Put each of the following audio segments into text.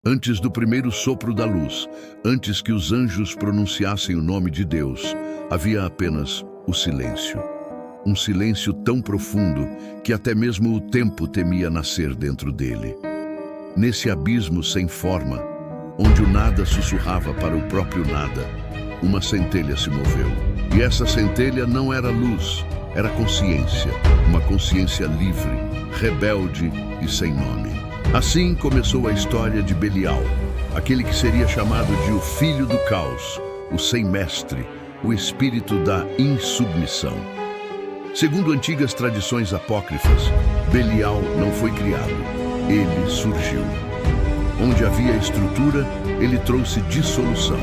Antes do primeiro sopro da luz, antes que os anjos pronunciassem o nome de Deus, havia apenas o silêncio. Um silêncio tão profundo que até mesmo o tempo temia nascer dentro dele. Nesse abismo sem forma, onde o nada sussurrava para o próprio nada, uma centelha se moveu. E essa centelha não era luz, era consciência, uma consciência livre, rebelde e sem nome. Assim começou a história de Belial, aquele que seria chamado de o filho do caos, o sem mestre, o espírito da insubmissão. Segundo antigas tradições apócrifas, Belial não foi criado, ele surgiu. Onde havia estrutura, ele trouxe dissolução.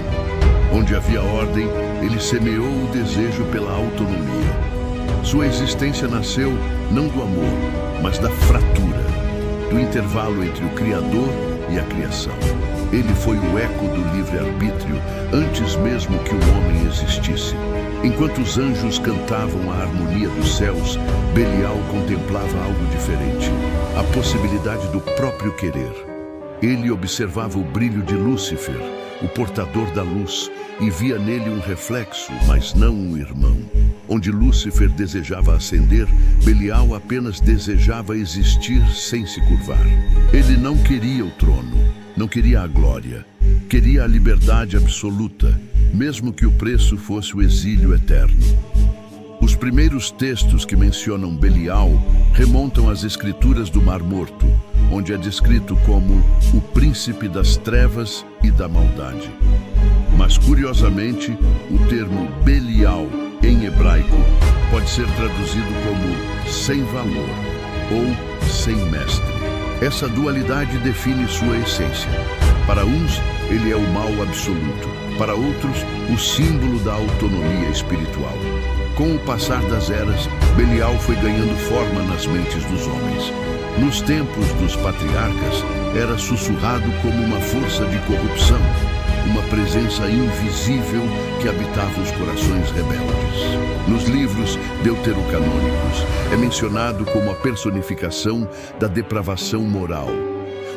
Onde havia ordem, ele semeou o desejo pela autonomia. Sua existência nasceu não do amor, mas da fratura, do intervalo entre o Criador e a criação. Ele foi o eco do livre-arbítrio antes mesmo que o homem existisse. Enquanto os anjos cantavam a harmonia dos céus, Belial contemplava algo diferente, a possibilidade do próprio querer. Ele observava o brilho de Lúcifer, o portador da luz, e via nele um reflexo, mas não um irmão. Onde Lúcifer desejava ascender, Belial apenas desejava existir sem se curvar. Ele não queria o trono, não queria a glória, queria a liberdade absoluta, mesmo que o preço fosse o exílio eterno. Os primeiros textos que mencionam Belial remontam às escrituras do Mar Morto, onde é descrito como o príncipe das trevas e da maldade. Mas, curiosamente, o termo Belial, em hebraico, pode ser traduzido como sem valor ou sem mestre. Essa dualidade define sua essência. Para uns, ele é o mal absoluto. Para outros, o símbolo da autonomia espiritual. Com o passar das eras, Belial foi ganhando forma nas mentes dos homens. Nos tempos dos patriarcas, era sussurrado como uma força de corrupção, uma presença invisível que habitava os corações rebeldes. Nos livros deuterocanônicos, é mencionado como a personificação da depravação moral,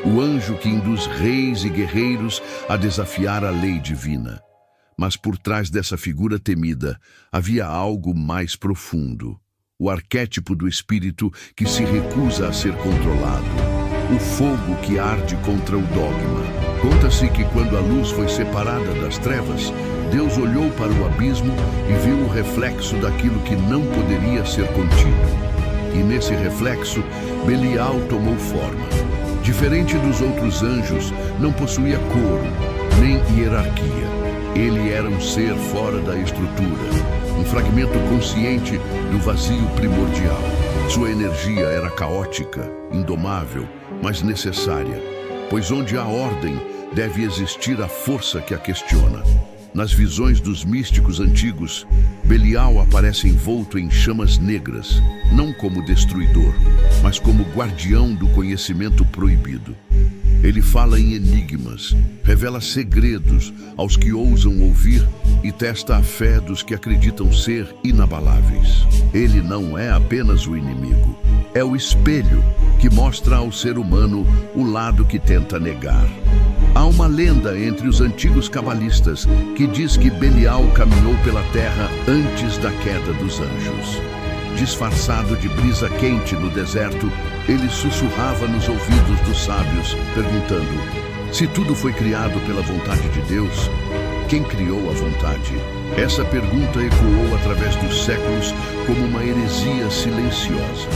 o anjo que induz reis e guerreiros a desafiar a lei divina. Mas por trás dessa figura temida, havia algo mais profundo, o arquétipo do espírito que se recusa a ser controlado, o fogo que arde contra o dogma. Conta-se que quando a luz foi separada das trevas, Deus olhou para o abismo e viu o reflexo daquilo que não poderia ser contido. E nesse reflexo, Belial tomou forma. Diferente dos outros anjos, não possuía coro, nem hierarquia. Ele era um ser fora da estrutura, um fragmento consciente do vazio primordial. Sua energia era caótica, indomável, mas necessária, pois onde há ordem, deve existir a força que a questiona. Nas visões dos místicos antigos, Belial aparece envolto em chamas negras, não como destruidor, mas como guardião do conhecimento proibido. Ele fala em enigmas, revela segredos aos que ousam ouvir e testa a fé dos que acreditam ser inabaláveis. Ele não é apenas o inimigo, é o espelho que mostra ao ser humano o lado que tenta negar. Há uma lenda entre os antigos cabalistas que diz que Belial caminhou pela terra antes da queda dos anjos. Disfarçado de brisa quente no deserto, ele sussurrava nos ouvidos dos sábios, perguntando: se tudo foi criado pela vontade de Deus, quem criou a vontade? Essa pergunta ecoou através dos séculos como uma heresia silenciosa.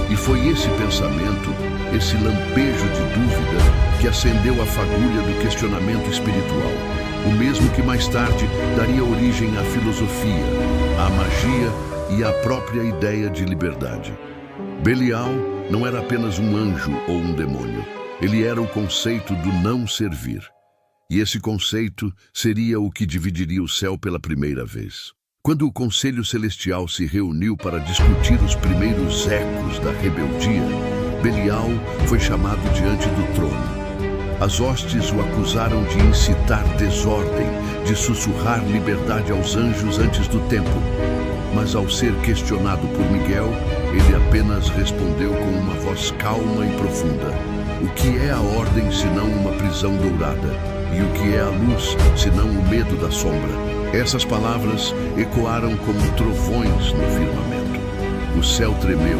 E foi esse pensamento, esse lampejo de dúvida, que acendeu a fagulha do questionamento espiritual, o mesmo que mais tarde daria origem à filosofia, à magia e à própria ideia de liberdade. Belial não era apenas um anjo ou um demônio, ele era o conceito do não servir. E esse conceito seria o que dividiria o céu pela primeira vez. Quando o Conselho Celestial se reuniu para discutir os primeiros ecos da rebeldia, Belial foi chamado diante do trono. As hostes o acusaram de incitar desordem, de sussurrar liberdade aos anjos antes do tempo. Mas ao ser questionado por Miguel, ele apenas respondeu com uma voz calma e profunda: O que é a ordem senão uma prisão dourada? E o que é a luz senão o medo da sombra? Essas palavras ecoaram como trovões no firmamento. O céu tremeu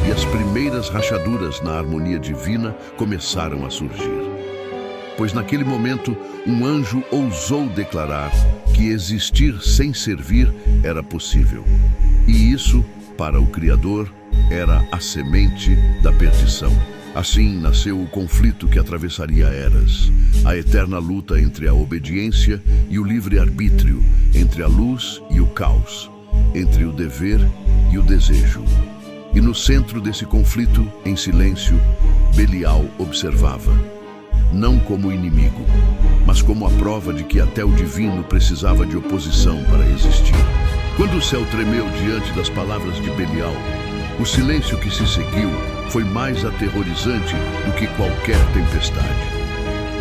e as primeiras rachaduras na harmonia divina começaram a surgir. Pois naquele momento, um anjo ousou declarar que existir sem servir era possível. E isso, para o Criador, era a semente da perdição. Assim nasceu o conflito que atravessaria eras, a eterna luta entre a obediência e o livre-arbítrio, entre a luz e o caos, entre o dever e o desejo. E no centro desse conflito, em silêncio, Belial observava, não como inimigo, mas como a prova de que até o divino precisava de oposição para existir. Quando o céu tremeu diante das palavras de Belial, o silêncio que se seguiu foi mais aterrorizante do que qualquer tempestade.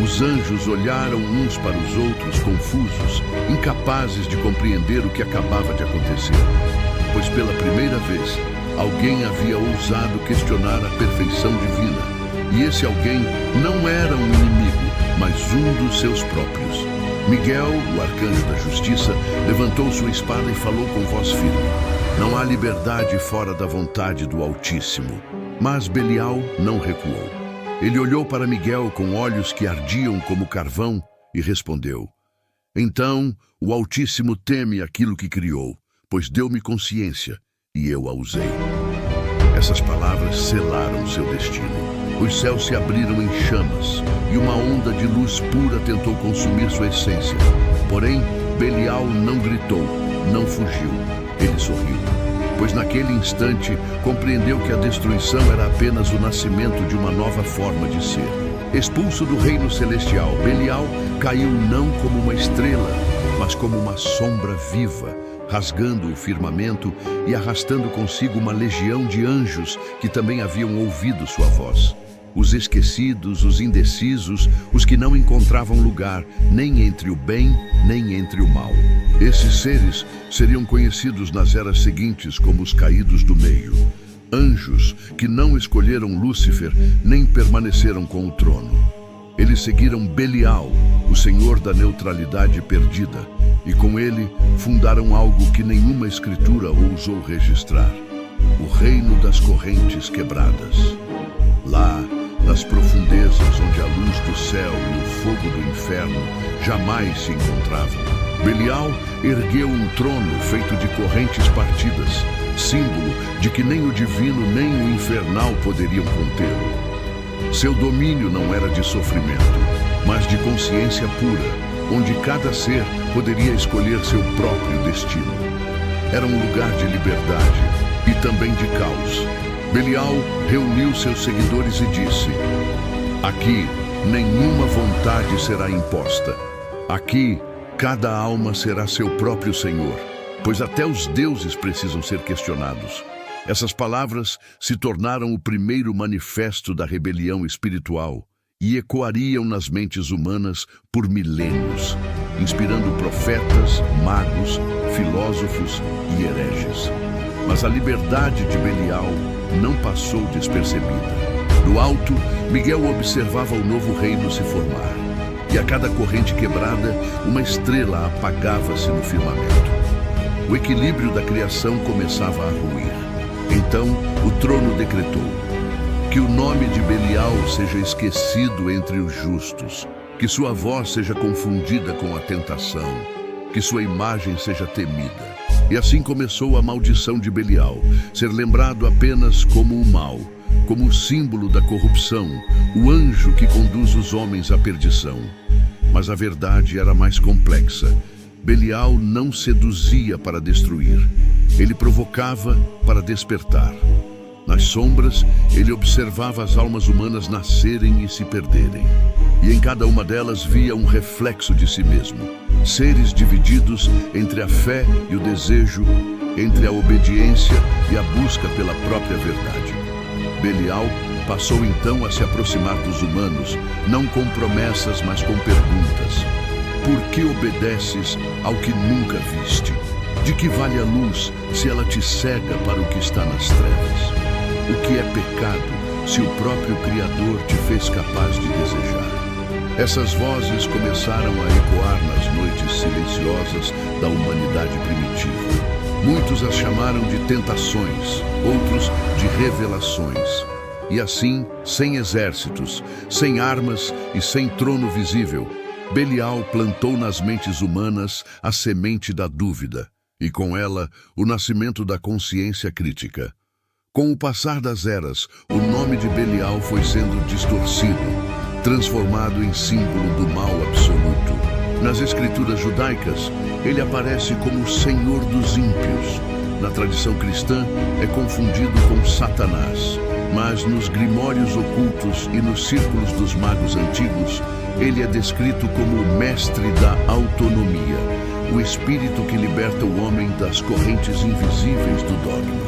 Os anjos olharam uns para os outros confusos, incapazes de compreender o que acabava de acontecer, pois pela primeira vez alguém havia ousado questionar a perfeição divina. E esse alguém não era um inimigo, mas um dos seus próprios. Miguel, o arcanjo da justiça, levantou sua espada e falou com voz firme. Não há liberdade fora da vontade do Altíssimo. Mas Belial não recuou. Ele olhou para Miguel com olhos que ardiam como carvão e respondeu. Então, o Altíssimo teme aquilo que criou, pois deu-me consciência e eu a usei. Essas palavras selaram seu destino. Os céus se abriram em chamas, e uma onda de luz pura tentou consumir sua essência. Porém, Belial não gritou, não fugiu. Ele sorriu, pois naquele instante compreendeu que a destruição era apenas o nascimento de uma nova forma de ser. Expulso do reino celestial, Belial caiu não como uma estrela, mas como uma sombra viva, rasgando o firmamento e arrastando consigo uma legião de anjos que também haviam ouvido sua voz. Os esquecidos, os indecisos, os que não encontravam lugar, nem entre o bem, nem entre o mal. Esses seres seriam conhecidos nas eras seguintes como os caídos do meio. Anjos que não escolheram Lúcifer, nem permaneceram com o trono. Eles seguiram Belial, o senhor da neutralidade perdida, e com ele fundaram algo que nenhuma escritura ousou registrar: o reino das correntes quebradas. Lá, nas profundezas onde a luz do céu e o fogo do inferno jamais se encontravam, Belial ergueu um trono feito de correntes partidas, símbolo de que nem o divino nem o infernal poderiam contê-lo. Seu domínio não era de sofrimento, mas de consciência pura, onde cada ser poderia escolher seu próprio destino. Era um lugar de liberdade e também de caos. Belial reuniu seus seguidores e disse: aqui nenhuma vontade será imposta. Aqui cada alma será seu próprio senhor, pois até os deuses precisam ser questionados. Essas palavras se tornaram o primeiro manifesto da rebelião espiritual e ecoariam nas mentes humanas por milênios, inspirando profetas, magos, filósofos e hereges. Mas a liberdade de Belial não passou despercebida. Do alto, Miguel observava o novo reino se formar, e a cada corrente quebrada, uma estrela apagava-se no firmamento. O equilíbrio da criação começava a ruir. Então, o trono decretou: que o nome de Belial seja esquecido entre os justos, que sua voz seja confundida com a tentação, que sua imagem seja temida. E assim começou a maldição de Belial, ser lembrado apenas como o mal, como o símbolo da corrupção, o anjo que conduz os homens à perdição. Mas a verdade era mais complexa. Belial não seduzia para destruir, ele provocava para despertar. Nas sombras, ele observava as almas humanas nascerem e se perderem. E em cada uma delas via um reflexo de si mesmo. Seres divididos entre a fé e o desejo, entre a obediência e a busca pela própria verdade. Belial passou então a se aproximar dos humanos, não com promessas, mas com perguntas. Por que obedeces ao que nunca viste? De que vale a luz se ela te cega para o que está nas trevas? O que é pecado se o próprio Criador te fez capaz de desejar? Essas vozes começaram a ecoar nas noites silenciosas da humanidade primitiva. Muitos as chamaram de tentações, outros de revelações. E assim, sem exércitos, sem armas e sem trono visível, Belial plantou nas mentes humanas a semente da dúvida, e com ela o nascimento da consciência crítica. Com o passar das eras, o nome de Belial foi sendo distorcido, transformado em símbolo do mal absoluto. Nas escrituras judaicas, ele aparece como o Senhor dos ímpios. Na tradição cristã, é confundido com Satanás, mas nos grimórios ocultos e nos círculos dos magos antigos, ele é descrito como o mestre da autonomia, o espírito que liberta o homem das correntes invisíveis do dogma.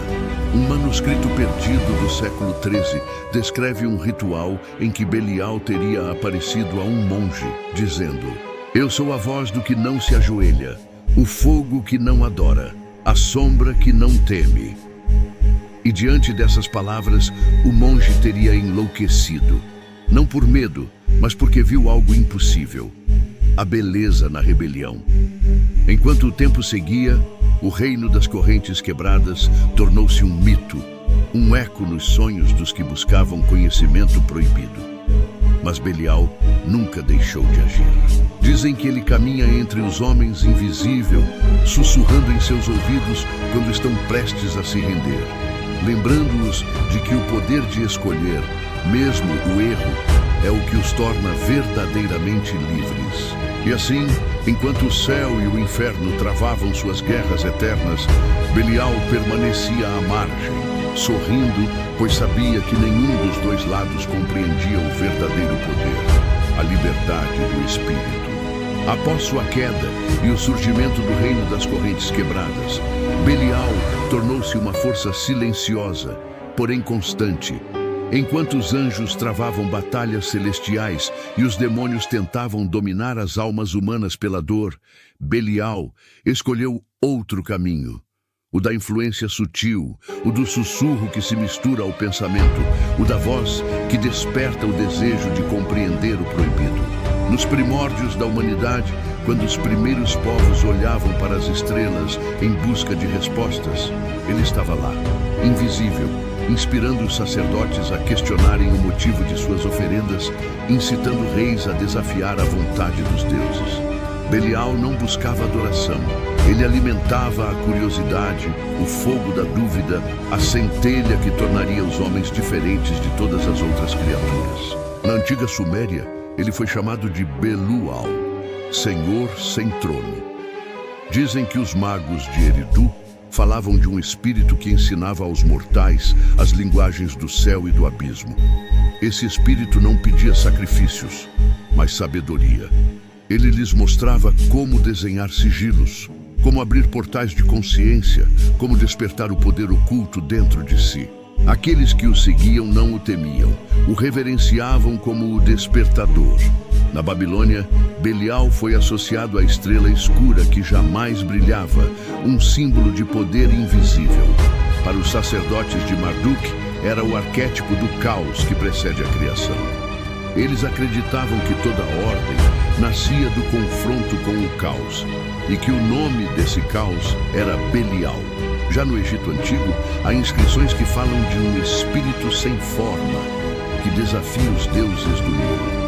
Um manuscrito perdido do século XIII descreve um ritual em que Belial teria aparecido a um monge, dizendo: "Eu sou a voz do que não se ajoelha, o fogo que não adora, a sombra que não teme." E diante dessas palavras, o monge teria enlouquecido, não por medo, mas porque viu algo impossível: a beleza na rebelião. Enquanto o tempo seguia, o reino das correntes quebradas tornou-se um mito, um eco nos sonhos dos que buscavam conhecimento proibido. Mas Belial nunca deixou de agir. Dizem que ele caminha entre os homens invisível, sussurrando em seus ouvidos quando estão prestes a se render, lembrando-os de que o poder de escolher, mesmo o erro, é o que os torna verdadeiramente livres. E assim, enquanto o céu e o inferno travavam suas guerras eternas, Belial permanecia à margem, sorrindo, pois sabia que nenhum dos dois lados compreendia o verdadeiro poder, a liberdade do espírito. Após sua queda e o surgimento do reino das correntes quebradas, Belial tornou-se uma força silenciosa, porém constante. Enquanto os anjos travavam batalhas celestiais e os demônios tentavam dominar as almas humanas pela dor, Belial escolheu outro caminho. O da influência sutil, o do sussurro que se mistura ao pensamento, o da voz que desperta o desejo de compreender o proibido. Nos primórdios da humanidade, quando os primeiros povos olhavam para as estrelas em busca de respostas, ele estava lá, invisível, inspirando os sacerdotes a questionarem o motivo de suas oferendas, incitando reis a desafiar a vontade dos deuses. Belial não buscava adoração, ele alimentava a curiosidade, o fogo da dúvida, a centelha que tornaria os homens diferentes de todas as outras criaturas. Na antiga Suméria, ele foi chamado de Belual, Senhor sem trono. Dizem que os magos de Eridu falavam de um espírito que ensinava aos mortais as linguagens do céu e do abismo. Esse espírito não pedia sacrifícios, mas sabedoria. Ele lhes mostrava como desenhar sigilos, como abrir portais de consciência, como despertar o poder oculto dentro de si. Aqueles que o seguiam não o temiam, o reverenciavam como o despertador. Na Babilônia, Belial foi associado à estrela escura que jamais brilhava, um símbolo de poder invisível. Para os sacerdotes de Marduk, era o arquétipo do caos que precede a criação. Eles acreditavam que toda ordem nascia do confronto com o caos, e que o nome desse caos era Belial. Já no Egito Antigo, há inscrições que falam de um espírito sem forma, que desafia os deuses do Nilo.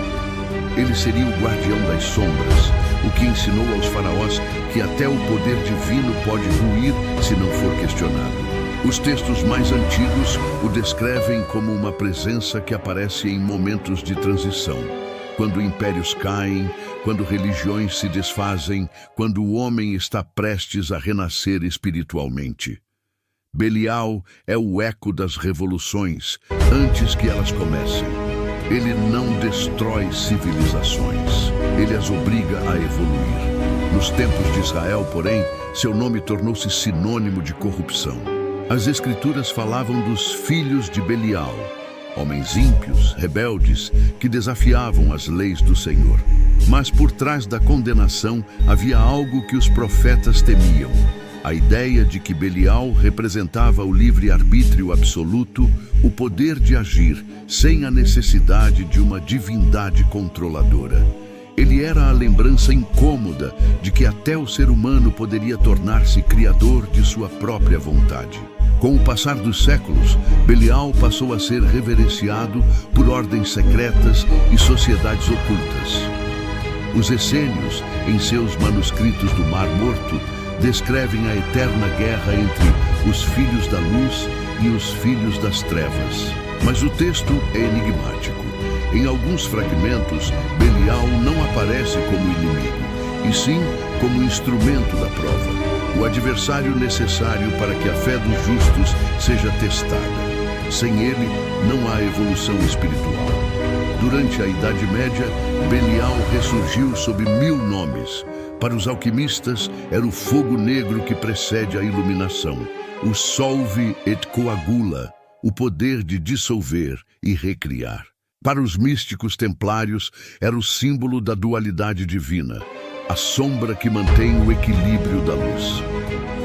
Ele seria o guardião das sombras, o que ensinou aos faraós que até o poder divino pode ruir se não for questionado. Os textos mais antigos o descrevem como uma presença que aparece em momentos de transição, quando impérios caem, quando religiões se desfazem, quando o homem está prestes a renascer espiritualmente. Belial é o eco das revoluções, antes que elas comecem. Ele não destrói civilizações, ele as obriga a evoluir. Nos tempos de Israel, porém, seu nome tornou-se sinônimo de corrupção. As Escrituras falavam dos filhos de Belial, homens ímpios, rebeldes, que desafiavam as leis do Senhor. Mas por trás da condenação havia algo que os profetas temiam: A ideia de que Belial representava o livre-arbítrio absoluto, o poder de agir sem a necessidade de uma divindade controladora. Ele era a lembrança incômoda de que até o ser humano poderia tornar-se criador de sua própria vontade. Com o passar dos séculos, Belial passou a ser reverenciado por ordens secretas e sociedades ocultas. Os essênios, em seus manuscritos do Mar Morto, descrevem a eterna guerra entre os filhos da luz e os filhos das trevas. Mas o texto é enigmático. Em alguns fragmentos, Belial não aparece como inimigo, e sim como instrumento da prova, o adversário necessário para que a fé dos justos seja testada. Sem ele, não há evolução espiritual. Durante a Idade Média, Belial ressurgiu sob 1000 nomes. Para os alquimistas, era o fogo negro que precede a iluminação, o solve et coagula, o poder de dissolver e recriar. Para os místicos templários, era o símbolo da dualidade divina, a sombra que mantém o equilíbrio da luz.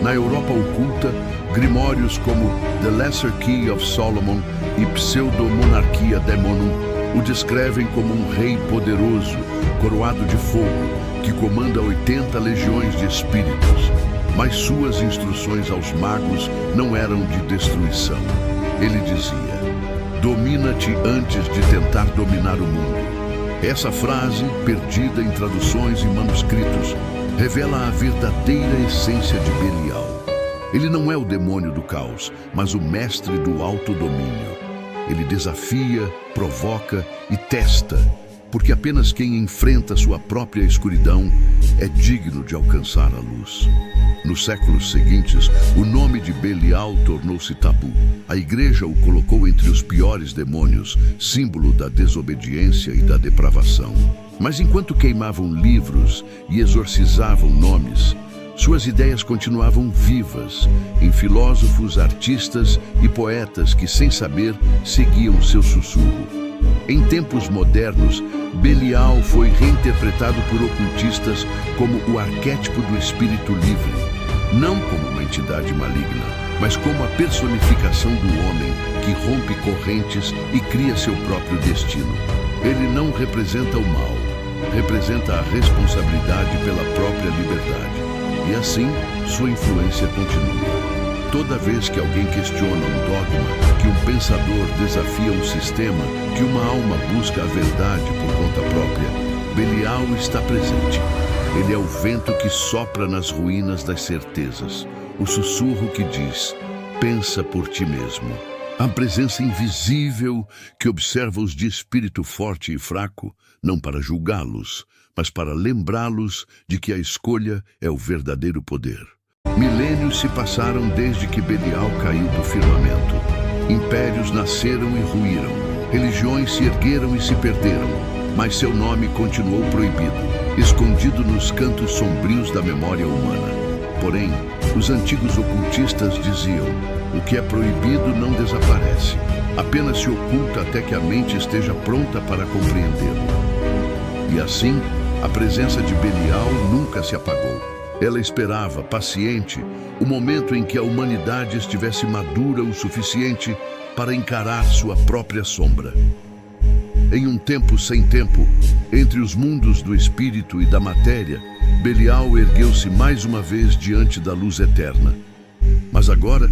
Na Europa oculta, grimórios como The Lesser Key of Solomon e Pseudo-Monarchia Daemonum o descrevem como um rei poderoso, coroado de fogo, que comanda 80 legiões de espíritos. Mas suas instruções aos magos não eram de destruição. Ele dizia: domina-te antes de tentar dominar o mundo. Essa frase, perdida em traduções e manuscritos, revela a verdadeira essência de Belial. Ele não é o demônio do caos, mas o mestre do autodomínio. Ele desafia, provoca e testa, porque apenas quem enfrenta sua própria escuridão é digno de alcançar a luz. Nos séculos seguintes, o nome de Belial tornou-se tabu. A Igreja o colocou entre os piores demônios, símbolo da desobediência e da depravação. Mas enquanto queimavam livros e exorcizavam nomes, suas ideias continuavam vivas em filósofos, artistas e poetas que, sem saber, seguiam seu sussurro. Em tempos modernos, Belial foi reinterpretado por ocultistas como o arquétipo do espírito livre, não como uma entidade maligna, mas como a personificação do homem que rompe correntes e cria seu próprio destino. Ele não representa o mal, representa a responsabilidade pela própria liberdade. E assim, sua influência continua. Toda vez que alguém questiona um dogma, que um pensador desafia um sistema, que uma alma busca a verdade por conta própria, Belial está presente. Ele é o vento que sopra nas ruínas das certezas, o sussurro que diz: pensa por ti mesmo. A presença invisível que observa os de espírito forte e fraco, não para julgá-los, mas para lembrá-los de que a escolha é o verdadeiro poder. Milênios se passaram desde que Belial caiu do firmamento. Impérios nasceram e ruíram, religiões se ergueram e se perderam, mas seu nome continuou proibido, escondido nos cantos sombrios da memória humana. Porém, os antigos ocultistas diziam: o que é proibido não desaparece, apenas se oculta até que a mente esteja pronta para compreendê-lo. E assim, a presença de Belial nunca se apagou. Ela esperava, paciente, o momento em que a humanidade estivesse madura o suficiente para encarar sua própria sombra. Em um tempo sem tempo, entre os mundos do espírito e da matéria, Belial ergueu-se mais uma vez diante da luz eterna. Mas agora,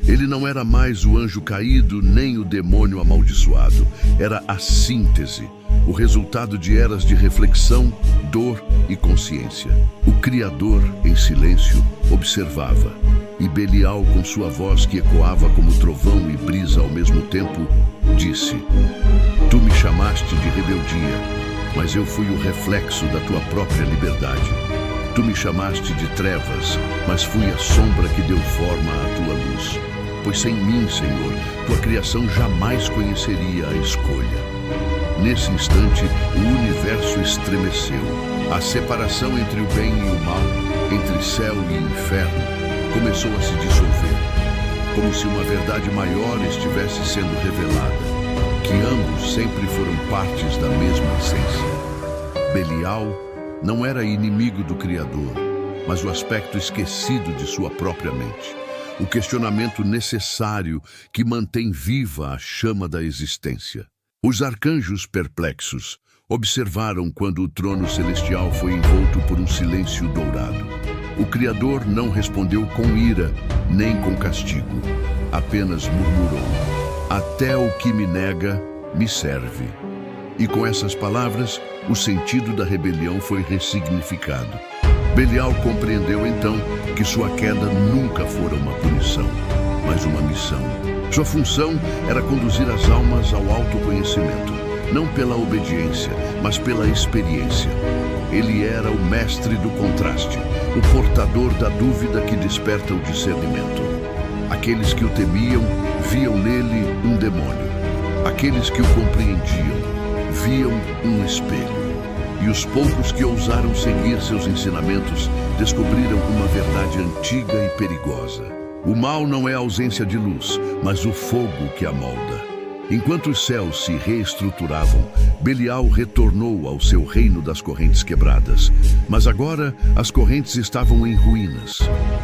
ele não era mais o anjo caído nem o demônio amaldiçoado. Era a síntese, o resultado de eras de reflexão, dor e consciência. O Criador, em silêncio, observava, e Belial, com sua voz que ecoava como trovão e brisa ao mesmo tempo, disse: tu me chamaste de rebeldia, mas eu fui o reflexo da tua própria liberdade. Tu me chamaste de trevas, mas fui a sombra que deu forma à tua luz. Pois sem mim, Senhor, tua criação jamais conheceria a escolha. Nesse instante, o universo estremeceu. A separação entre o bem e o mal, entre céu e inferno, começou a se dissolver, como se uma verdade maior estivesse sendo revelada, que ambos sempre foram partes da mesma essência. Belial não era inimigo do Criador, mas o aspecto esquecido de sua própria mente. O questionamento necessário que mantém viva a chama da existência. Os arcanjos perplexos observaram quando o trono celestial foi envolto por um silêncio dourado. O Criador não respondeu com ira, nem com castigo. Apenas murmurou: "Até o que me nega, me serve." E com essas palavras, o sentido da rebelião foi ressignificado. Belial compreendeu então que sua queda nunca fora uma punição, mas uma missão. Sua função era conduzir as almas ao autoconhecimento, não pela obediência, mas pela experiência. Ele era o mestre do contraste, o portador da dúvida que desperta o discernimento. Aqueles que o temiam viam nele um demônio. Aqueles que o compreendiam viam um espelho. E os poucos que ousaram seguir seus ensinamentos descobriram uma verdade antiga e perigosa. O mal não é a ausência de luz, mas o fogo que a molda. Enquanto os céus se reestruturavam, Belial retornou ao seu reino das correntes quebradas. Mas agora as correntes estavam em ruínas.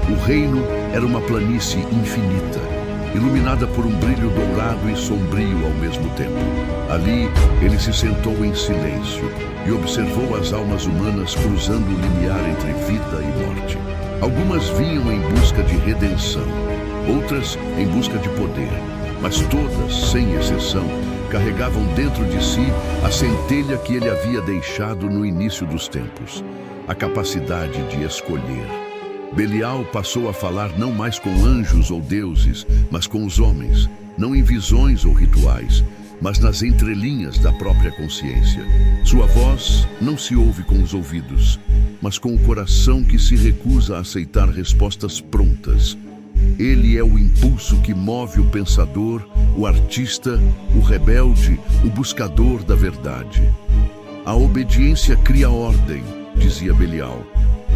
O reino era uma planície infinita, iluminada por um brilho dourado e sombrio ao mesmo tempo. Ali, ele se sentou em silêncio e observou as almas humanas cruzando o limiar entre vida e morte. Algumas vinham em busca de redenção, outras em busca de poder, mas todas, sem exceção, carregavam dentro de si a centelha que ele havia deixado no início dos tempos, a capacidade de escolher. Belial passou a falar não mais com anjos ou deuses, mas com os homens, não em visões ou rituais, mas nas entrelinhas da própria consciência. Sua voz não se ouve com os ouvidos, mas com o coração que se recusa a aceitar respostas prontas. Ele é o impulso que move o pensador, o artista, o rebelde, o buscador da verdade. A obediência cria ordem, dizia Belial,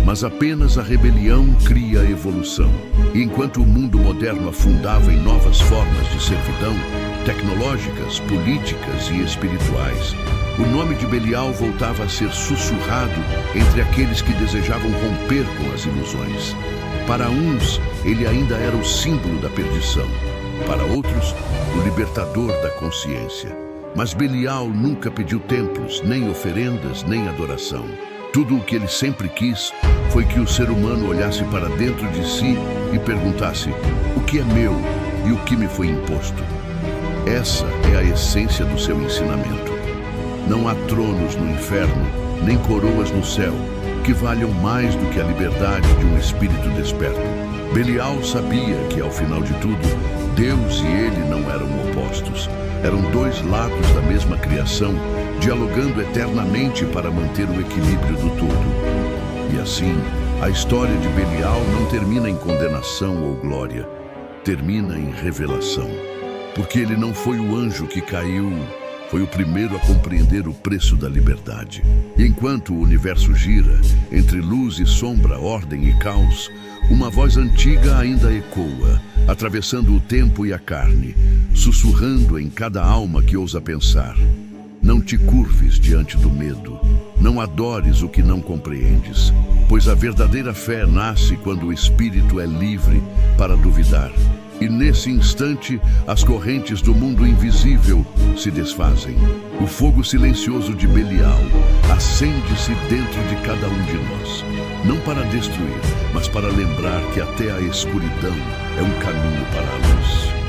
mas apenas a rebelião cria evolução. E enquanto o mundo moderno afundava em novas formas de servidão, tecnológicas, políticas e espirituais, o nome de Belial voltava a ser sussurrado entre aqueles que desejavam romper com as ilusões. Para uns, ele ainda era o símbolo da perdição. Para outros, o libertador da consciência. Mas Belial nunca pediu templos, nem oferendas, nem adoração. Tudo o que ele sempre quis foi que o ser humano olhasse para dentro de si e perguntasse: o que é meu e o que me foi imposto? Essa é a essência do seu ensinamento. Não há tronos no inferno, nem coroas no céu, que valham mais do que a liberdade de um espírito desperto. Belial sabia que, ao final de tudo, Deus e ele não eram opostos. Eram dois lados da mesma criação, dialogando eternamente para manter o equilíbrio do todo. E assim, a história de Belial não termina em condenação ou glória, termina em revelação. Porque ele não foi o anjo que caiu, foi o primeiro a compreender o preço da liberdade. E enquanto o universo gira, entre luz e sombra, ordem e caos, uma voz antiga ainda ecoa, atravessando o tempo e a carne, sussurrando em cada alma que ousa pensar: não te curves diante do medo, não adores o que não compreendes, pois a verdadeira fé nasce quando o espírito é livre para duvidar. E nesse instante, as correntes do mundo invisível se desfazem. O fogo silencioso de Belial acende-se dentro de cada um de nós, não para destruir, mas para lembrar que até a escuridão é um caminho para a luz.